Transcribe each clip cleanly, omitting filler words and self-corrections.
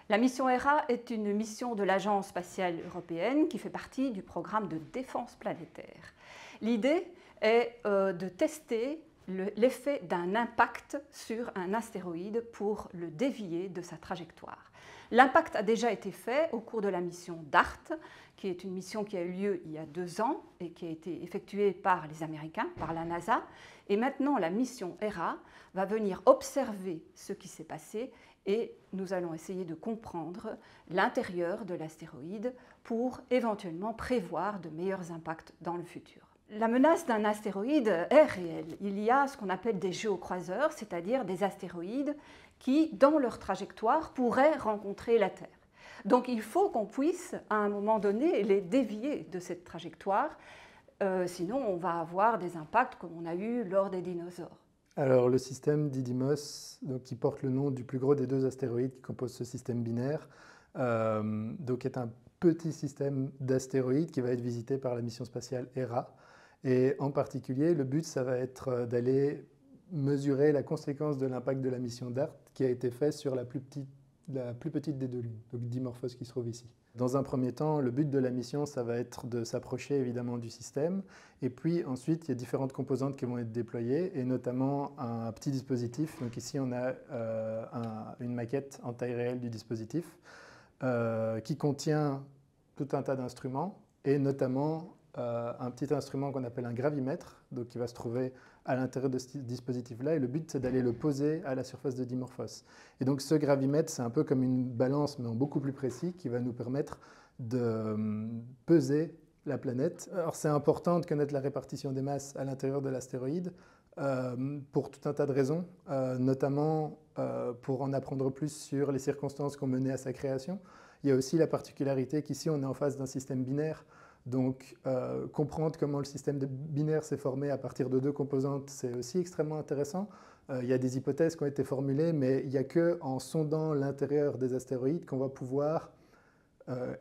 La mission Hera est une mission de l'Agence spatiale européenne qui fait partie du programme de défense planétaire. L'idée est de tester l'effet d'un impact sur un astéroïde pour le dévier de sa trajectoire. L'impact a déjà été fait au cours de la mission DART, qui est une mission qui a eu lieu il y a 2 ans et qui a été effectuée par les Américains, par la NASA. Et maintenant, la mission Hera va venir observer ce qui s'est passé et nous allons essayer de comprendre l'intérieur de l'astéroïde pour éventuellement prévoir de meilleurs impacts dans le futur. La menace d'un astéroïde est réelle. Il y a ce qu'on appelle des géocroiseurs, c'est-à-dire des astéroïdes qui, dans leur trajectoire, pourraient rencontrer la Terre. Donc il faut qu'on puisse, à un moment donné, les dévier de cette trajectoire, sinon on va avoir des impacts comme on a eu lors des dinosaures. Alors le système Didymos, qui porte le nom du plus gros des 2 astéroïdes qui composent ce système binaire, est un petit système d'astéroïdes qui va être visité par la mission spatiale Hera. Et en particulier, le but, ça va être d'aller mesurer la conséquence de l'impact de la mission DART qui a été fait sur la plus petite des 2 lunes, donc Dimorphos qui se trouve ici. Dans un premier temps, le but de la mission, ça va être de s'approcher évidemment du système. Et puis ensuite, il y a différentes composantes qui vont être déployées, et notamment un petit dispositif. Donc ici, on a une maquette en taille réelle du dispositif qui contient tout un tas d'instruments, et notamment un petit instrument qu'on appelle un gravimètre, donc qui va se trouver à l'intérieur de ce dispositif-là, et le but c'est d'aller le poser à la surface de Dimorphos. Et donc ce gravimètre, c'est un peu comme une balance, mais en beaucoup plus précis, qui va nous permettre de peser la planète. Alors c'est important de connaître la répartition des masses à l'intérieur de l'astéroïde, pour tout un tas de raisons, notamment pour en apprendre plus sur les circonstances qui ont mené à sa création. Il y a aussi la particularité qu'ici on est en face d'un système binaire. Donc, comprendre comment le système binaire s'est formé à partir de 2 composantes, c'est aussi extrêmement intéressant. Il y a des hypothèses qui ont été formulées, mais il n'y a qu'en sondant l'intérieur des astéroïdes qu'on va pouvoir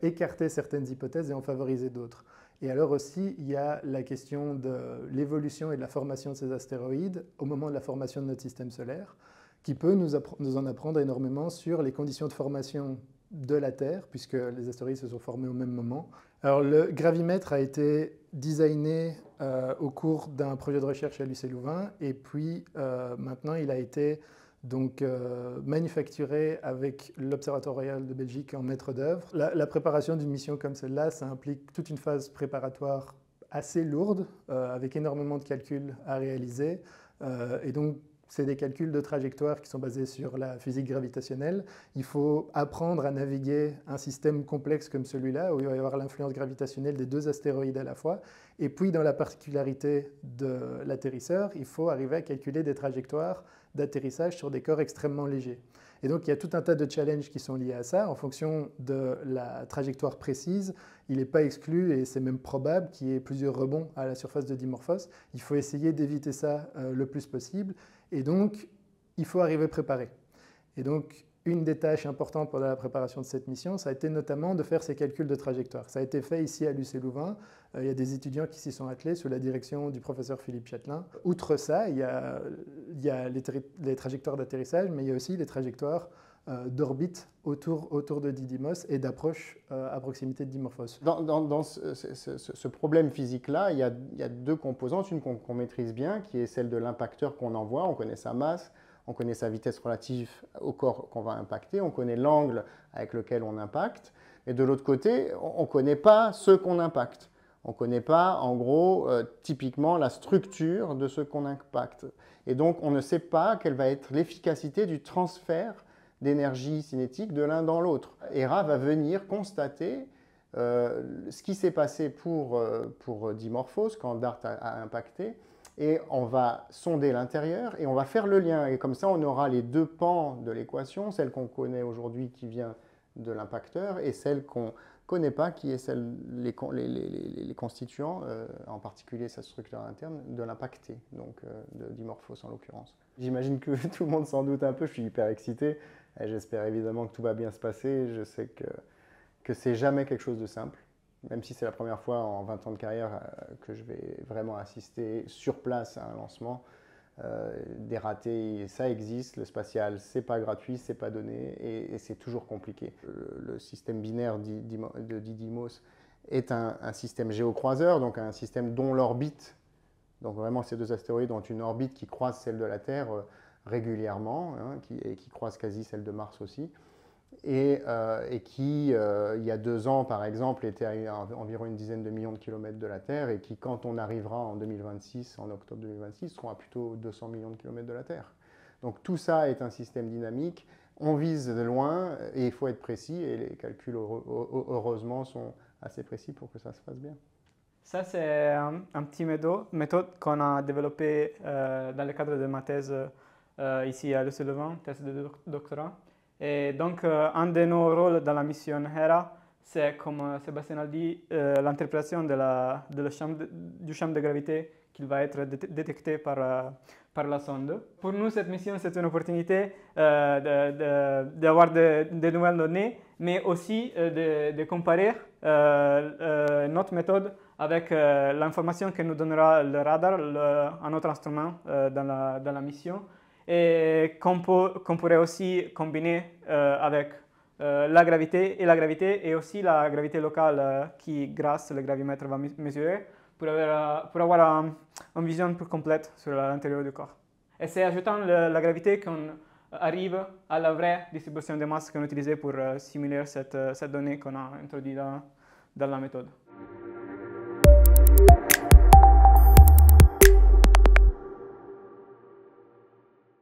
écarter certaines hypothèses et en favoriser d'autres. Et alors aussi, il y a la question de l'évolution et de la formation de ces astéroïdes au moment de la formation de notre système solaire, qui peut nous en apprendre énormément sur les conditions de formation de la Terre, puisque les astéroïdes se sont formés au même moment. Alors, le gravimètre a été designé au cours d'un projet de recherche à l'UC Louvain, et puis maintenant il a été manufacturé avec l'Observatoire royal de Belgique en maître d'œuvre. La préparation d'une mission comme celle-là, ça implique toute une phase préparatoire assez lourde, avec énormément de calculs à réaliser, et donc c'est des calculs de trajectoire qui sont basés sur la physique gravitationnelle. Il faut apprendre à naviguer un système complexe comme celui-là, où il va y avoir l'influence gravitationnelle des 2 astéroïdes à la fois. Et puis, dans la particularité de l'atterrisseur, il faut arriver à calculer des trajectoires d'atterrissage sur des corps extrêmement légers. Et donc, il y a tout un tas de challenges qui sont liés à ça. En fonction de la trajectoire précise, il n'est pas exclu, et c'est même probable, qu'il y ait plusieurs rebonds à la surface de Dimorphos. Il faut essayer d'éviter ça le plus possible. Et donc, il faut arriver préparé. Et donc, une des tâches importantes pendant la préparation de cette mission, ça a été notamment de faire ces calculs de trajectoire. Ça a été fait ici à l'UC Louvain. Il y a des étudiants qui s'y sont attelés sous la direction du professeur Philippe Châtelain. Outre ça, il y a les trajectoires d'atterrissage, mais il y a aussi les trajectoires d'orbite autour de Didymos et d'approche à proximité de Dimorphos. Dans ce problème physique-là, il y a 2 composantes, une qu'on maîtrise bien, qui est celle de l'impacteur qu'on envoie. On connaît sa masse, on connaît sa vitesse relative au corps qu'on va impacter, on connaît l'angle avec lequel on impacte. Et de l'autre côté, on ne connaît pas ce qu'on impacte. On ne connaît pas, en gros, typiquement la structure de ce qu'on impacte. Et donc, on ne sait pas quelle va être l'efficacité du transfert d'énergie cinétique de l'un dans l'autre. Hera va venir constater ce qui s'est passé pour Dimorphos quand DART a impacté, et on va sonder l'intérieur et on va faire le lien. Et comme ça, on aura les 2 pans de l'équation, celle qu'on connaît aujourd'hui qui vient de l'impacteur et celle qu'on ne connaît pas, qui est les constituants, en particulier sa structure interne, de l'impacté, donc de Dimorphos en l'occurrence. J'imagine que tout le monde s'en doute un peu, je suis hyper excité. J'espère évidemment que tout va bien se passer. Je sais que c'est jamais quelque chose de simple, même si c'est la première fois en 20 ans de carrière que je vais vraiment assister sur place à un lancement. des ratés, ça existe. Le spatial, c'est pas gratuit, c'est pas donné et c'est toujours compliqué. Le système binaire de Didymos est un système géocroiseur, donc un système dont l'orbite, donc vraiment ces deux astéroïdes ont une orbite qui croise celle de la Terre régulièrement, hein, et qui croise quasi celle de Mars aussi, et qui, il y a 2 ans par exemple, était à environ une dizaine de millions de kilomètres de la Terre, et qui, quand on arrivera en 2026, en octobre 2026, seront à plutôt 200 millions de kilomètres de la Terre. Donc tout ça est un système dynamique, on vise de loin, et il faut être précis, et les calculs heureusement sont assez précis pour que ça se fasse bien. Ça, c'est un petit méthode qu'on a développé dans le cadre de ma thèse ici à l'UC Leuven, thèse de doctorat. Et donc, un de nos rôles dans la mission Hera, c'est, comme Sébastien a dit, l'interprétation du champ de gravité qui va être détecté par la sonde. Pour nous, cette mission, c'est une opportunité d'avoir de nouvelles données, mais aussi de comparer notre méthode avec l'information que nous donnera le radar, un autre instrument dans la mission, et qu'on pourrait aussi combiner avec la gravité et aussi la gravité locale qui, grâce au gravimètre, va mesurer pour avoir une vision plus complète sur l'intérieur du corps. Et c'est en ajoutant la gravité qu'on arrive à la vraie distribution de masse qu'on utilisait pour simuler cette donnée qu'on a introduite dans la méthode.